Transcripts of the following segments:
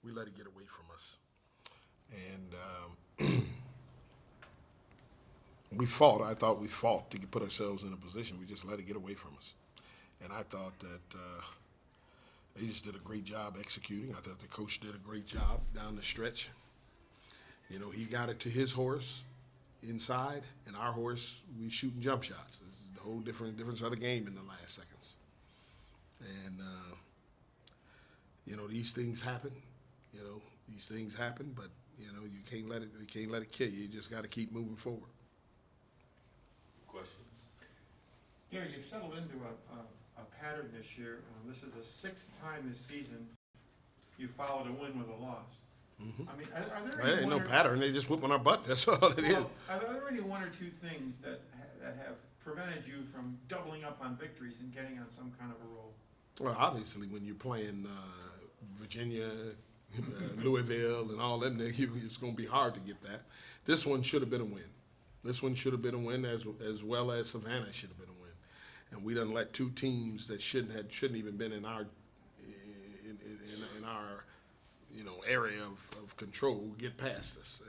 we let it get away from us. And we fought. I thought we fought to put ourselves in a position. We just let it get away from us. And I thought that they just did a great job executing. I thought the coach did a great job down the stretch. You know, he got it to his horse inside, and our horse, we shooting jump shots. This is the whole difference of the game in the last seconds. And you know, these things happen. You know, these things happen, but you know, you can't let it kill you. You just got to keep moving forward. Questions? Gary, you've settled into a pattern this year. This is the sixth time this season you followed a win with a loss. Mm-hmm. I mean, are there Well, any ain't no one or, pattern. They just whooping our butt. That's all it is. well, are there any one or two things that have prevented you from doubling up on victories and getting on some kind of a roll? Well, obviously, when you're playing Virginia, Louisville, and all them, it's going to be hard to get that. This one should have been a win. This one should have been a win, as well as Savannah should have been a win. And we done let two teams that shouldn't even been in our area of control get past us.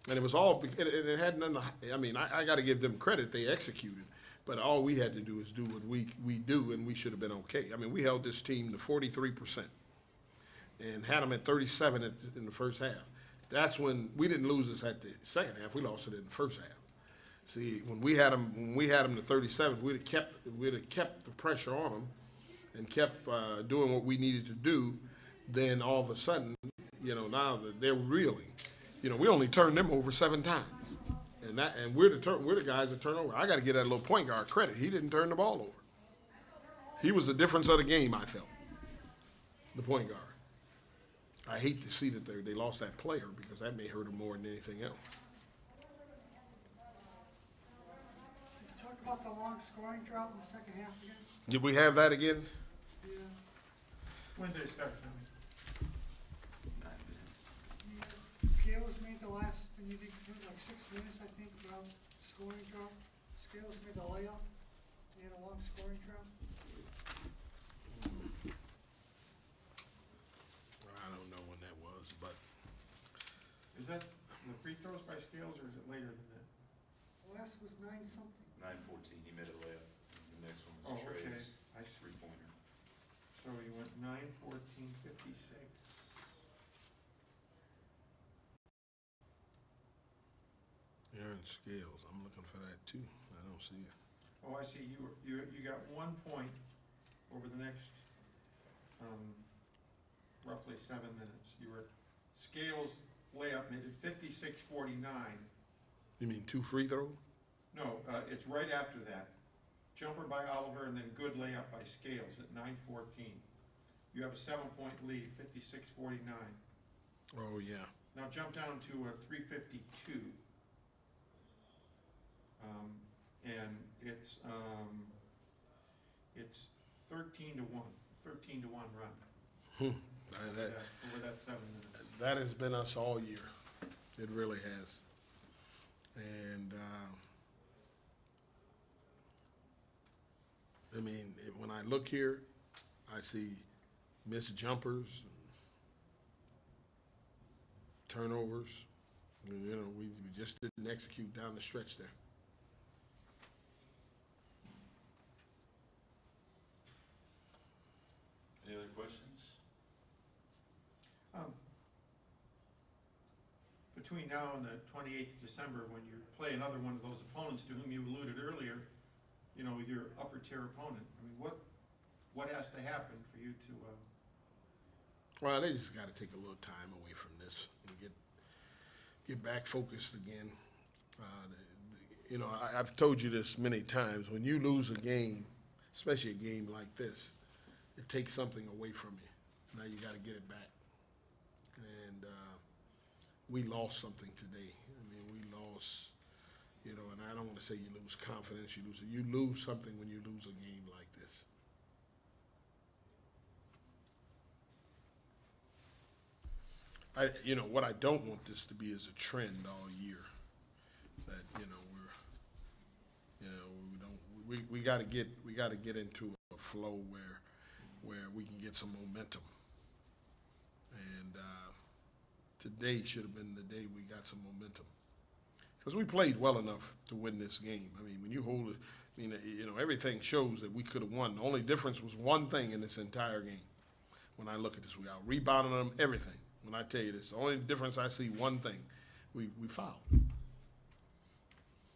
And it was all, it had nothing to, I mean, I got to give them credit. They executed. But all we had to do is do what we do, and we should have been okay. I mean, we held this team to 43% and had them at 37 in the first half. That's when we didn't lose this at the second half. We lost it in the first half. See, when we had them to 37, we'd have kept the pressure on them and kept doing what we needed to do. Then all of a sudden, you know, now that they're reeling. You know, we only turned them over 7 times. And we're the guys that turn over. I got to give that little point guard credit. He didn't turn the ball over. He was the difference of the game, I felt. The point guard. I hate to see that they lost that player because that may hurt them more than anything else. Could you talk about the long scoring drought in the second half again? Did we have that again? Yeah. When did it start, Tommy? 9 minutes. Scales made the last, when you did like 6 minutes, I think, without scoring drought. Scales made the layup. They had a long scoring drought. I don't know when that was, but Is that the free throws by Scales, or is it later than that? The last was 9 something. 9:14, he made a layup. The next one Oh, was okay. Trey's I see. three-pointer. So you went 9-14-56. Aaron Scales, I'm looking for that too. I don't see it. Oh, I see. You got 1 point over the next roughly 7 minutes. You were Scales layup made it 56-49. You mean 2 free throws? No, it's right after that. Jumper by Oliver and then good layup by Scales at 9-14. You have a 7-point lead, 56-49. Oh yeah. Now jump down to a 3:52. And it's 13-1, 13-1 run over that 7 minutes. That has been us all year. It really has. And I mean, when I look here, I see missed jumpers, turnovers. And, you know, we just didn't execute down the stretch there. Any other questions? Between now and the 28th of December, when you play another one of those opponents to whom you alluded earlier, you know, your upper tier opponent, I mean, what has to happen for you to? Well, they just got to take a little time away from this and get back focused again. You know, I've told you this many times. When you lose a game, especially a game like this, it takes something away from you. Now you got to get it back. And we lost something today. I mean, we lost, you know, and I don't want to say you lose confidence. You lose something when you lose a game like this. You know, what I don't want this to be is a trend all year. That, you know, we got to get into a flow where we can get some momentum. And today should have been the day we got some momentum. Because we played well enough to win this game. I mean, when you hold it, I mean, you know, everything shows that we could have won. The only difference was one thing in this entire game. When I look at this, we out rebounding them, everything. When I tell you this, the only difference I see, one thing, we fouled.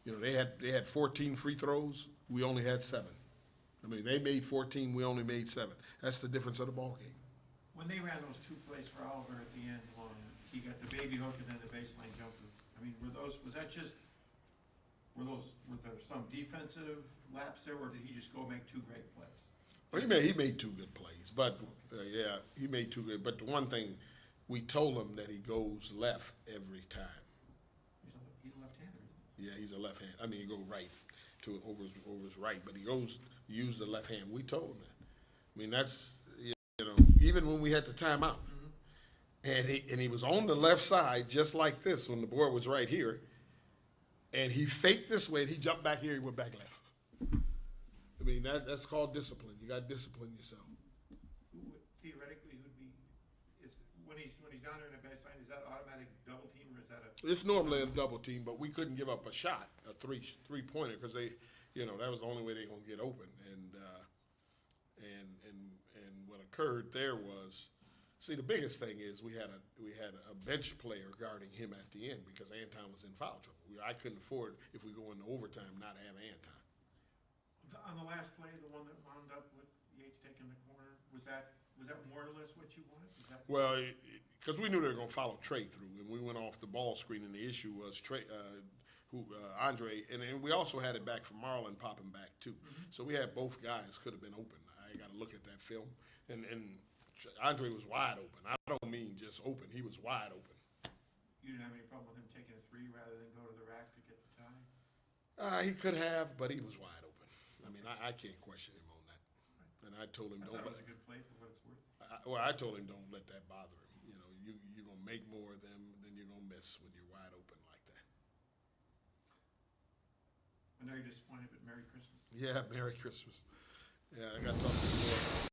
You know, they had 14 free throws. We only had 7. I mean, they made 14. We only made 7. That's the difference of the ball game. When they ran those 2 plays for Oliver at the end, he got the baby hook and then the baseline jumper. I mean, was there some defensive lapse there, or did he just go make 2 great plays? Well, he made 2 good plays, but yeah, he made 2 good. But the one thing, we told him that he goes left every time. He's a left-hander, isn't Yeah, he's a left hand. I mean, he go right to over his right, but he goes use the left hand. We told him that. I mean, that's, you know, even when we had the timeout, and he was on the left side just like this when the board was right here, and he faked this way and he jumped back here. He went back left. I mean, that's called discipline. You got to discipline yourself. Theoretically, when he's down there in the baseline, is that automatic double team, or is that a? It's normally a double team, but we couldn't give up a shot, a three-pointer, because they, you know, that was the only way they were gonna get open. And what occurred there was, see, the biggest thing is we had a bench player guarding him at the end because Anton was in foul trouble. I couldn't afford, if we go into overtime, not to have Anton. On the last play, the one that wound up with Yates taking the corner, was that more or less what you wanted? Well, because we knew they were going to follow Trey through, and we went off the ball screen, and the issue was Trey, Andre, and we also had it back from Marlon popping back too. So we had both guys could have been open. I got to look at that film, and Andre was wide open. I don't mean just open; he was wide open. You didn't have any problem with him taking a 3 rather than go to the rack to get the tie? He could have, but he was wide open. I mean, I can't question him on that. And I told him, I don't thought let. it was a good play for what it's worth. I told him, don't let that bother him. You know, you're gonna make more of them than you're gonna miss when you're wide open like that. I know you're disappointed, but Merry Christmas. Yeah, Merry Christmas. Yeah, I got to talk to you more.